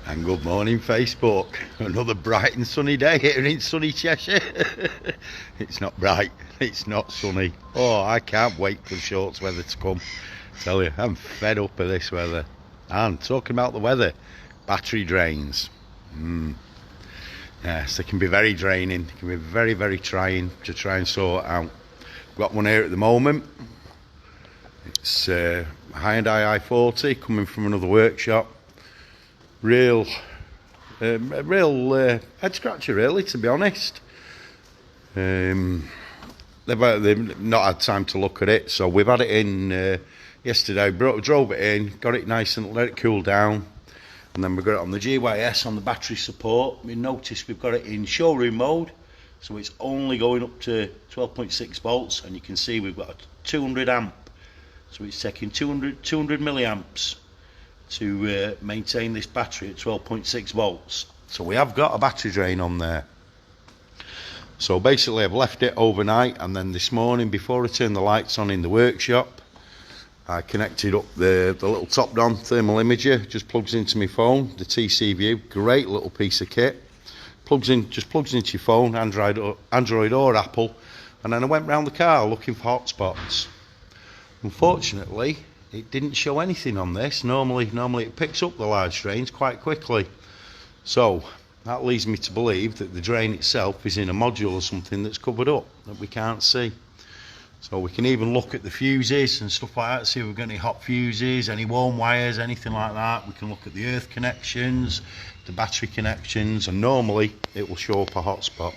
And good morning Facebook. Another bright and sunny day here in sunny Cheshire. It's not bright, it's not sunny. Oh, I can't wait for shorts weather to come. I tell you, I'm fed up of this weather. And talking about the weather, battery drains. Yes, they can be very draining. They can be very, very trying to try and sort out. Got one here at the moment. It's a Hyundai i40 coming from another workshop. Real head scratcher, really, to be honest. They've not had time to look at it, so we've had it in yesterday. Drove it in, got it nice and let it cool down, and then we've got it on the GYS on the battery support. We notice we've got it in showroom mode, so it's only going up to 12.6 volts, and you can see we've got a 200 amp, so it's taking 200 milliamps to maintain this battery at 12.6 volts. So we have got a battery drain on there. So basically I've left it overnight, and then this morning before I turned the lights on in the workshop, I connected up the little top-down thermal imager. Just plugs into my phone, the TC View. Great little piece of kit. Just plugs into your phone, Android or Apple. And then I went round the car looking for hotspots. Unfortunately, it didn't show anything on this. Normally it picks up the large drains quite quickly. So that leads me to believe that the drain itself is in a module or something that's covered up that we can't see. So we can even look at the fuses and stuff like that, see if we've got any hot fuses, any warm wires, anything like that. We can look at the earth connections, the battery connections, and normally it will show up a hotspot.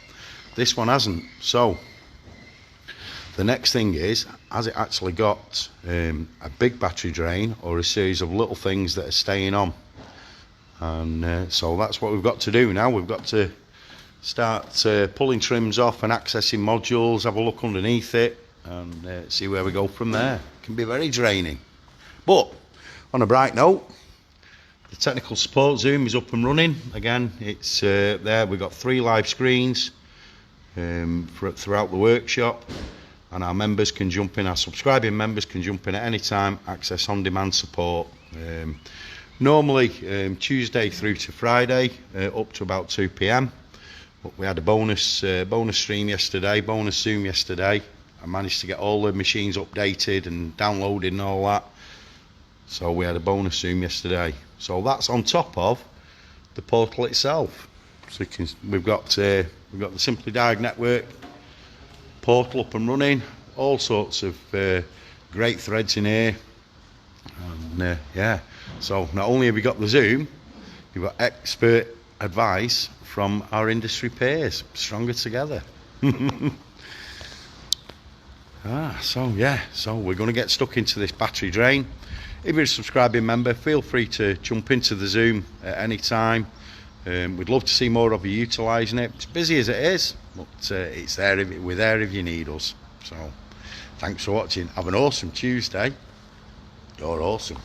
This one hasn't. So the next thing is, has it actually got a big battery drain or a series of little things that are staying on? And so that's what we've got to do now. We've got to start pulling trims off and accessing modules, have a look underneath it, and see where we go from there. It can be very draining. But on a bright note, the technical support Zoom is up and running. Again, it's there. We've got 3 live screens throughout the workshop. And our members can jump in, our subscribing members can jump in at any time, access on-demand support. Normally Tuesday through to Friday, up to about 2 PM. But we had a bonus stream yesterday, bonus Zoom yesterday. I managed to get all the machines updated and downloaded and all that. So we had a bonus Zoom yesterday. So that's on top of the portal itself. So we've got the SimplyDiag Network portal up and running, all sorts of great threads in here, and yeah, so not only have we got the Zoom, you've got expert advice from our industry peers, stronger together. So we're going to get stuck into this battery drain. If you're a subscribing member, feel free to jump into the Zoom at any time. We'd love to see more of you utilising it. It's busy as it is, but it's there. We're there if you need us. So thanks for watching. Have an awesome Tuesday. You're awesome.